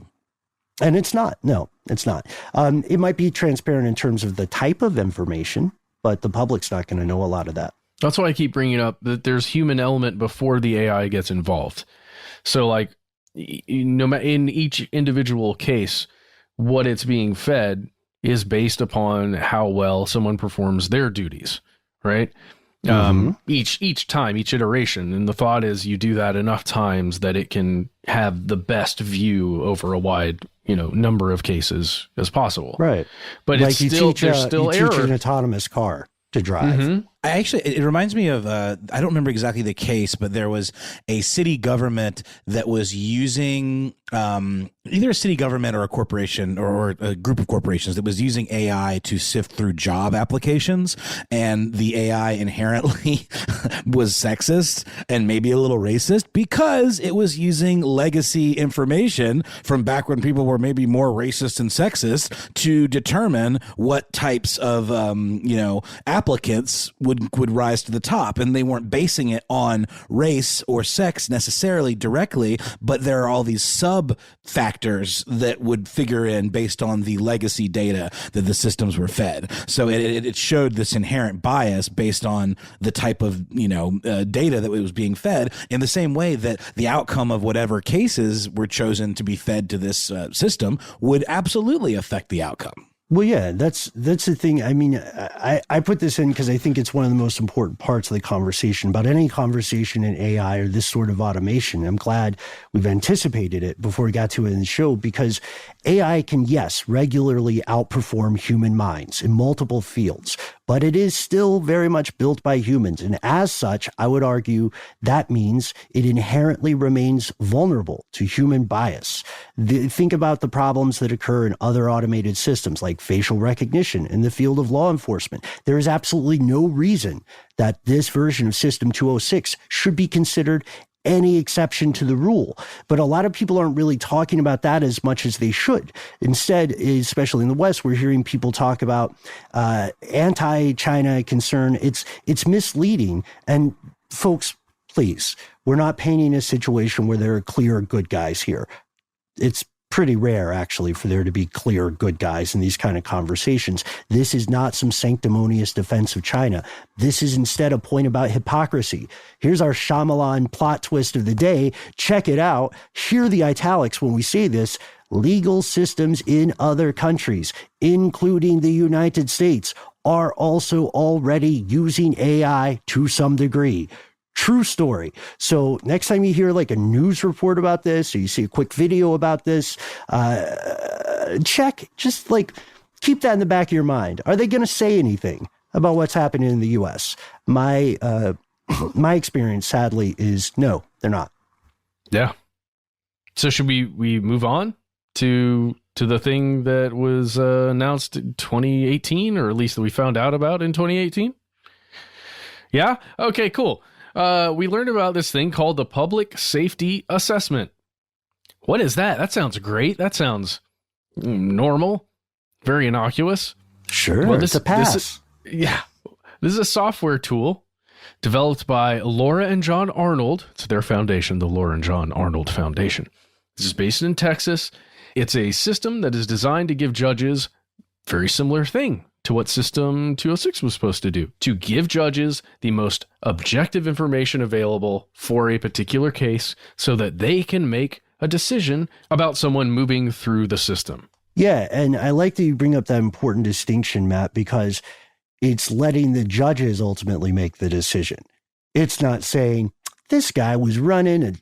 And it's not. No, it's not. It might be transparent in terms of the type of information, but the public's not going to know a lot of that. That's why I keep bringing up that there's human element before the AI gets involved. So like, in each individual case, what it's being fed is based upon how well someone performs their duties, right? Each time, each iteration. And the thought is you do that enough times that it can have the best view over a wide, number of cases as possible. Right. But like it's still, there's still error. Teach an autonomous car to drive. It reminds me of, I don't remember exactly the case, but there was a city government that was using, either a city government or a corporation or a group of corporations that was using AI to sift through job applications. And the AI inherently was sexist and maybe a little racist because it was using legacy information from back when people were maybe more racist and sexist to determine what types of, applicants would rise to the top. And they weren't basing it on race or sex necessarily directly, but there are all these sub factors that would figure in based on the legacy data that the systems were fed. So it showed this inherent bias based on the type of data that it was being fed, in the same way that the outcome of whatever cases were chosen to be fed to this system would absolutely affect the outcome. Well, yeah, that's the thing. I mean, I put this in because I think it's one of the most important parts of the conversation about any conversation in AI or this sort of automation. I'm glad we've anticipated it before we got to it in the show, because AI can, yes, regularly outperform human minds in multiple fields, but it is still very much built by humans. And as such, I would argue that means it inherently remains vulnerable to human bias. Think about the problems that occur in other automated systems like facial recognition in the field of law enforcement. There is absolutely no reason that this version of System 206 should be considered any exception to the rule. But a lot of people aren't really talking about that as much as they should. Instead, especially in the West, we're hearing people talk about anti-China concern. It's misleading. And folks, please, we're not painting a situation where there are clear good guys here. It's pretty rare, actually, for there to be clear good guys in these kind of conversations. This is not some sanctimonious defense of China. This is instead a point about hypocrisy. Here's our Shyamalan plot twist of the day. Check it out. Hear the italics when we say this. Legal systems in other countries, including the United States, are also already using AI to some degree. True story. So next time you hear like a news report about this, or you see a quick video about this, keep that in the back of your mind. Are they going to say anything about what's happening in the U.S.? My experience, sadly, is no, they're not. Yeah. So should we move on to the thing that was announced in 2018, or at least that we found out about in 2018? Yeah. Okay. Cool. We learned about this thing called the Public Safety Assessment. What is that? That sounds great. That sounds normal, very innocuous. Sure, well, it's a pass. This is a software tool developed by Laura and John Arnold. It's their foundation, the Laura and John Arnold Foundation. This is based in Texas. It's a system that is designed to give judges a very similar thing to what System 206 was supposed to do, to give judges the most objective information available for a particular case so that they can make a decision about someone moving through the system. Yeah, and I like that you bring up that important distinction, Matt, because it's letting the judges ultimately make the decision. It's not saying, this guy was running a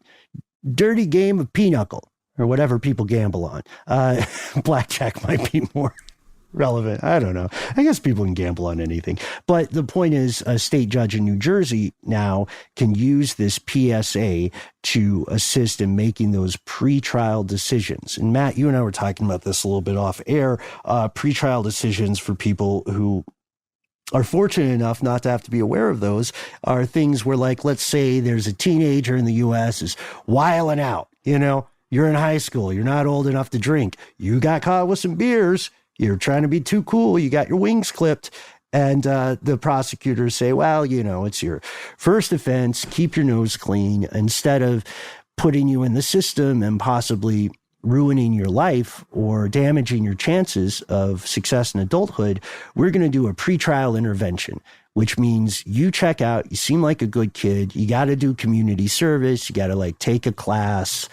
dirty game of pinochle, or whatever people gamble on. Blackjack might be more relevant. I don't know. I guess people can gamble on anything. But the point is, a state judge in New Jersey now can use this PSA to assist in making those pretrial decisions. And Matt, you and I were talking about this a little bit off air. Pretrial decisions for people who are fortunate enough not to have to be aware of those are things where, like, let's say there's a teenager in the U.S. is wilding out. You're in high school. You're not old enough to drink. You got caught with some beers. You're trying to be too cool. You got your wings clipped. And the prosecutors say, well, it's your first offense. Keep your nose clean. Instead of putting you in the system and possibly ruining your life or damaging your chances of success in adulthood, we're going to do a pretrial intervention. which means you check out, you seem like a good kid, you got to do community service, you got to like take a class,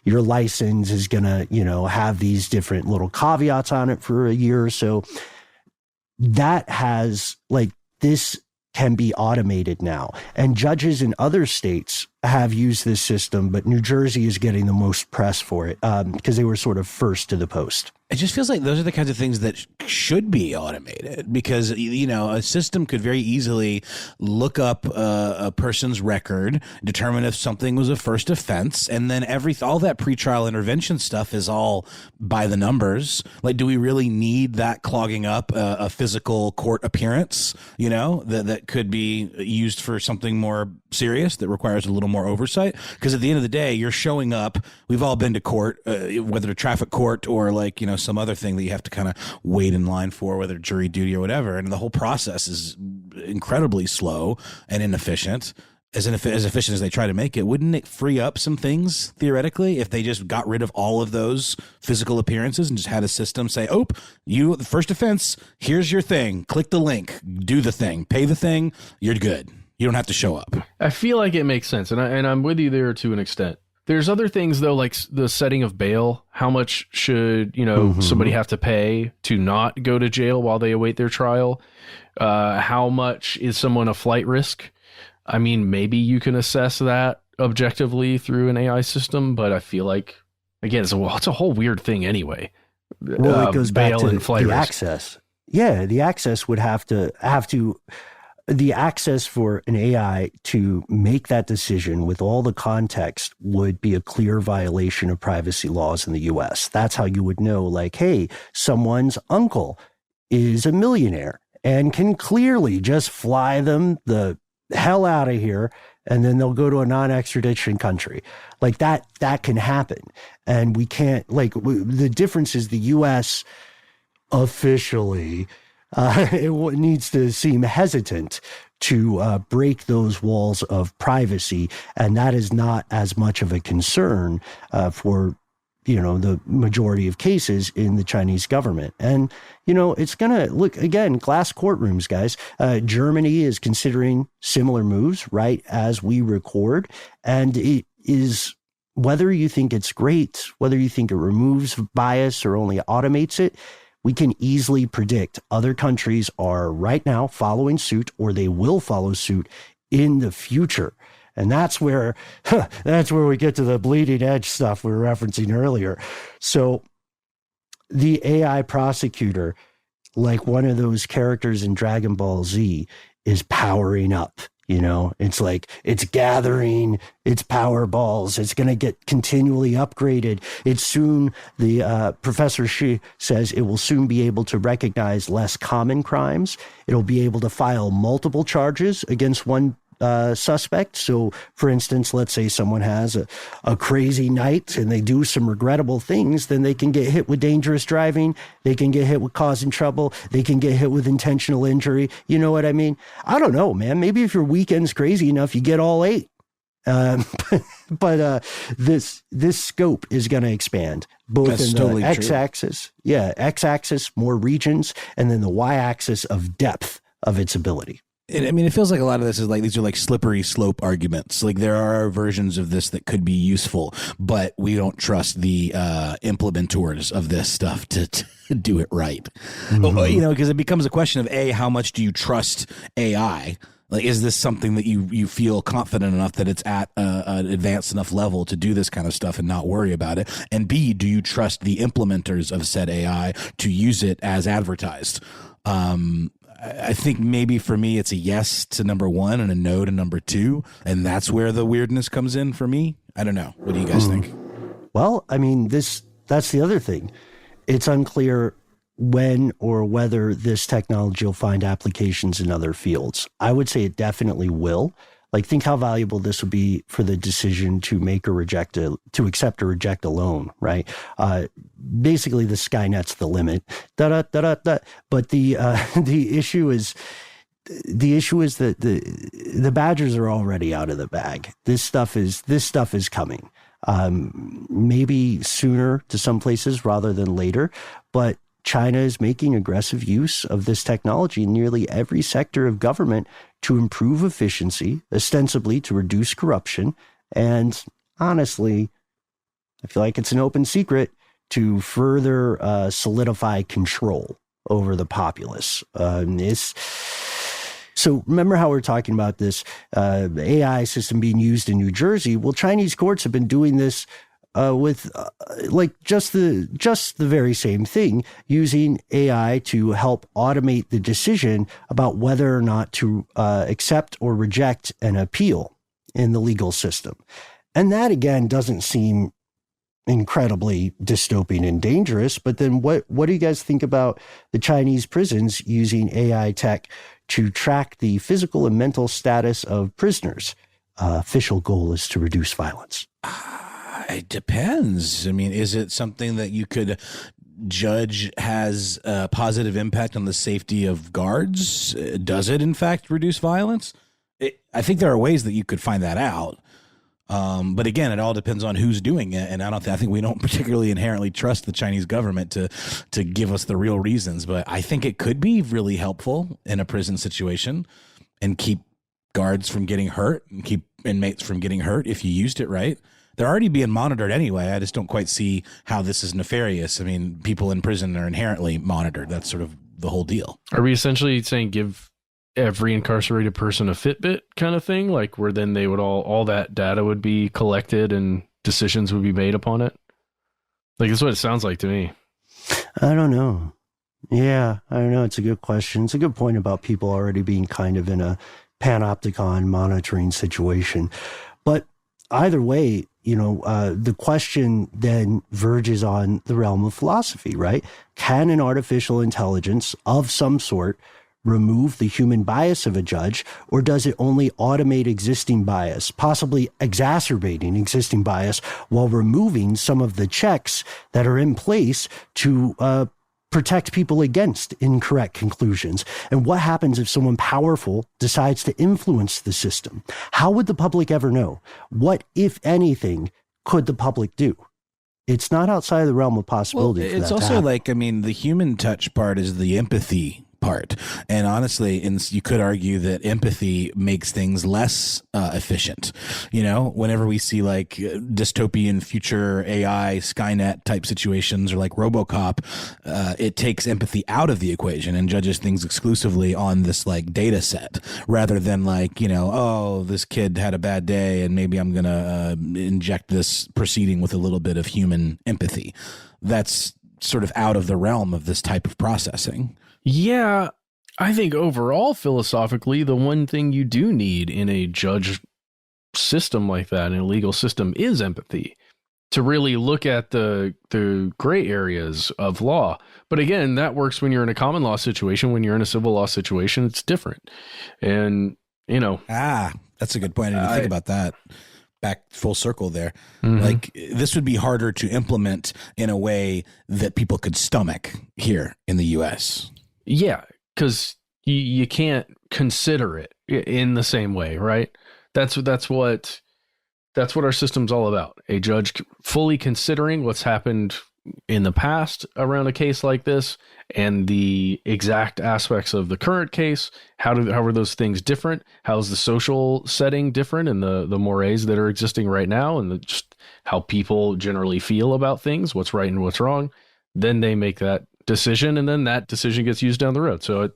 your license is going to, you know, have these different little caveats on it for a year or so. That has like, this can be automated now. And judges in other states have used this system, but New Jersey is getting the most press for it because they were sort of first to the post. It just feels like those are the kinds of things that should be automated because, you know, a system could very easily look up a person's record, determine if something was a first offense, and then all that pretrial intervention stuff is all by the numbers. Like, do we really need that clogging up a physical court appearance, you know, that could be used for something more serious that requires a little more oversight? Because at the end of the day, you're showing up. We've all been to court, whether a traffic court or like, you know, some other thing that you have to kind of wait in line for, whether jury duty or whatever. And the whole process is incredibly slow and inefficient. As efficient as they try to make it, wouldn't it free up some things theoretically if they just got rid of all of those physical appearances and just had a system say, oh, you, the first offense, here's your thing. Click the link, do the thing, pay the thing. You're good. You don't have to show up. I feel like it makes sense. And I'm with you there to an extent. There's other things, though, like the setting of bail. How much should, you know, somebody have to pay to not go to jail while they await their trial? How much is someone a flight risk? I mean, maybe you can assess that objectively through an AI system, but I feel like, again, it's a whole weird thing anyway. Well, it goes back bail to and flight the risk. access. Yeah, the access would have to the access for an AI to make that decision with all the context would be a clear violation of privacy laws in the US. That's how you would know, like, hey, someone's uncle is a millionaire and can clearly just fly them the hell out of here, and then they'll go to a non-extradition country. Like that can happen. And we can't, like, the difference is the US officially it needs to seem hesitant to break those walls of privacy, and that is not as much of a concern for, you know, the majority of cases in the Chinese government. And, you know, it's going to look, again, glass courtrooms, guys. Germany is considering similar moves right as we record, and it is, whether you think it's great, whether you think it removes bias or only automates it, we can easily predict other countries are right now following suit, or they will follow suit in the future. And that's where we get to the bleeding edge stuff we were referencing earlier. So the AI prosecutor, like one of those characters in Dragon Ball Z, is powering up. You know, it's like it's gathering its power balls. It's going to get continually upgraded. It's soon, Professor Shi says, it will soon be able to recognize less common crimes. It'll be able to file multiple charges against one suspect. So, for instance, let's say someone has a crazy night and they do some regrettable things, then they can get hit with dangerous driving. They can get hit with causing trouble. They can get hit with intentional injury. You know what I mean? I don't know, man. Maybe if your weekend's crazy enough, you get all 8. But this scope is going to expand both That's in the totally x-axis. True. Yeah, x-axis, more regions, and then the y-axis of depth of its ability. I mean, it feels like a lot of this is like, these are like slippery slope arguments. Like there are versions of this that could be useful, but we don't trust the implementors of this stuff to do it right. Mm-hmm. You know, because it becomes a question of how much do you trust AI? Like, is this something that you feel confident enough that it's at an advanced enough level to do this kind of stuff and not worry about it? And B, do you trust the implementers of said AI to use it as advertised? I think maybe for me, it's a yes to number 1 and a no to number 2. And that's where the weirdness comes in for me. I don't know. What do you guys think? Well, I mean, that's the other thing. It's unclear when or whether this technology will find applications in other fields. I would say it definitely will. Like, think how valuable this would be for the decision to make or reject to accept or reject a loan, right? Basically, the Skynet's the limit. But the issue is that the badgers are already out of the bag. This stuff is coming. Maybe sooner to some places rather than later, but China is making aggressive use of this technology in nearly every sector of government to improve efficiency, ostensibly to reduce corruption, and honestly, I feel like it's an open secret to further solidify control over the populace. So remember how we're talking about this AI system being used in New Jersey? Well, Chinese courts have been doing this with just the very same thing, using AI to help automate the decision about whether or not to accept or reject an appeal in the legal system. And that, again, doesn't seem incredibly dystopian and dangerous. But then what do you guys think about the Chinese prisons using AI tech to track the physical and mental status of prisoners? Official goal is to reduce violence. It depends. I mean, is it something that you could judge has a positive impact on the safety of guards? Does it, in fact, reduce violence? I think there are ways that you could find that out. But again, it all depends on who's doing it. And I think we don't particularly inherently trust the Chinese government to give us the real reasons. But I think it could be really helpful in a prison situation and keep guards from getting hurt and keep inmates from getting hurt if you used it right. They're already being monitored anyway. I just don't quite see how this is nefarious. I mean, people in prison are inherently monitored. That's sort of the whole deal. Are we essentially saying give every incarcerated person a Fitbit kind of thing, like where then they would all that data would be collected and decisions would be made upon it? Like, that's what it sounds like to me. I don't know. Yeah, I don't know. It's a good question. It's a good point about people already being kind of in a panopticon monitoring situation. But either way, the question then verges on the realm of philosophy, right? Can an artificial intelligence of some sort remove the human bias of a judge, or does it only automate existing bias, possibly exacerbating existing bias while removing some of the checks that are in place to protect people against incorrect conclusions? And what happens if someone powerful decides to influence the system? How would the public ever know? What, if anything, could the public do? It's not outside of the realm of possibility. Well, it's also like, I mean, the human touch part is the empathy part. And honestly, you could argue that empathy makes things less efficient. Whenever we see like dystopian future AI Skynet type situations or like RoboCop, it takes empathy out of the equation and judges things exclusively on this like data set rather than like, oh, this kid had a bad day and maybe I'm going to inject this proceeding with a little bit of human empathy. That's sort of out of the realm of this type of processing. Yeah, I think overall, philosophically, the one thing you do need in a judge system like that, in a legal system, is empathy to really look at the gray areas of law. But again, that works when you're in a common law situation. When you're in a civil law situation, it's different. And, that's a good point. I didn't think about that. Back full circle there. Mm-hmm. Like, this would be harder to implement in a way that people could stomach here in the U.S. Yeah, because you can't consider it in the same way, right? That's what our system's all about. A judge fully considering what's happened in the past around a case like this and the exact aspects of the current case. How are those things different? How's the social setting different and the mores that are existing right now and just how people generally feel about things, what's right and what's wrong? Then they make that decision, and then that decision gets used down the road. So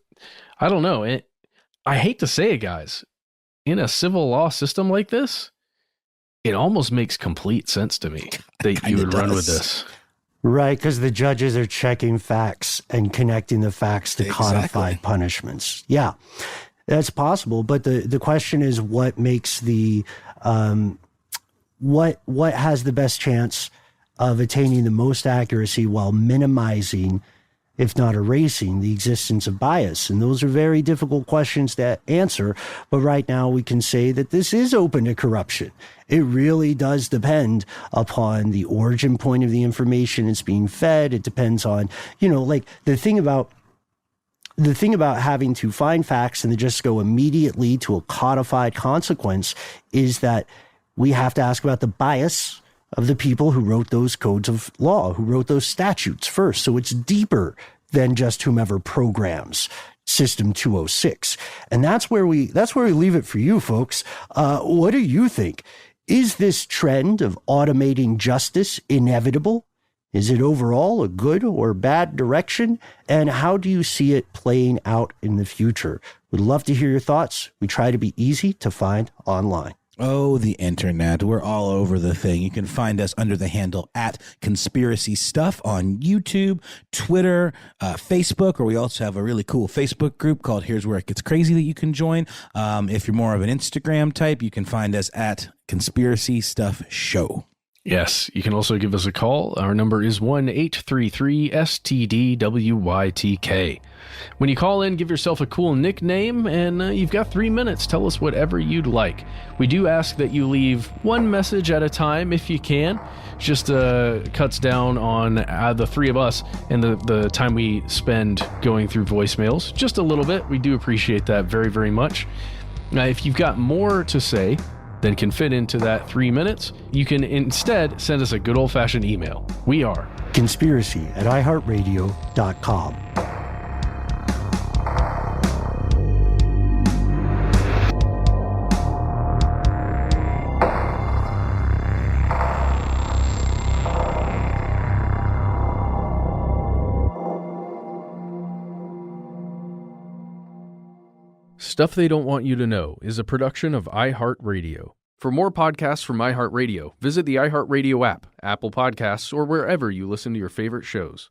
I don't know. I hate to say it, guys. In a civil law system like this, it almost makes complete sense to me that you would run with this. Right, because the judges are checking facts and connecting the facts to codified punishments. Yeah, that's possible. But the question is, what makes the what has the best chance of attaining the most accuracy while minimizing, if not erasing, the existence of bias? And those are very difficult questions to answer. But right now we can say that this is open to corruption. It really does depend upon the origin point of the information it's being fed. It depends on, like the thing about having to find facts and then just go immediately to a codified consequence is that we have to ask about the bias of the people who wrote those codes of law, who wrote those statutes first. So it's deeper than just whomever programs System 206. And that's where we leave it for you folks. What do you think? Is this trend of automating justice inevitable? Is it overall a good or bad direction? And how do you see it playing out in the future? We'd love to hear your thoughts. We try to be easy to find online. Oh, the internet. We're all over the thing. You can find us under the handle @Conspiracy Stuff on YouTube, Twitter, Facebook, or we also have a really cool Facebook group called Here's Where It Gets Crazy that you can join. If you're more of an Instagram type, you can find us @Conspiracy Stuff Show. Yes, you can also give us a call. Our number is 1-833-STDWYTK. When you call in, give yourself a cool nickname, and you've got 3 minutes. Tell us whatever you'd like. We do ask that you leave one message at a time if you can. Just cuts down on the three of us and the time we spend going through voicemails. Just a little bit. We do appreciate that very, very much. Now, if you've got more to say than can fit into that 3 minutes, you can instead send us a good old-fashioned email. We are conspiracy@iHeartRadio.com. Stuff They Don't Want You to Know is a production of iHeartRadio. For more podcasts from iHeartRadio, visit the iHeartRadio app, Apple Podcasts, or wherever you listen to your favorite shows.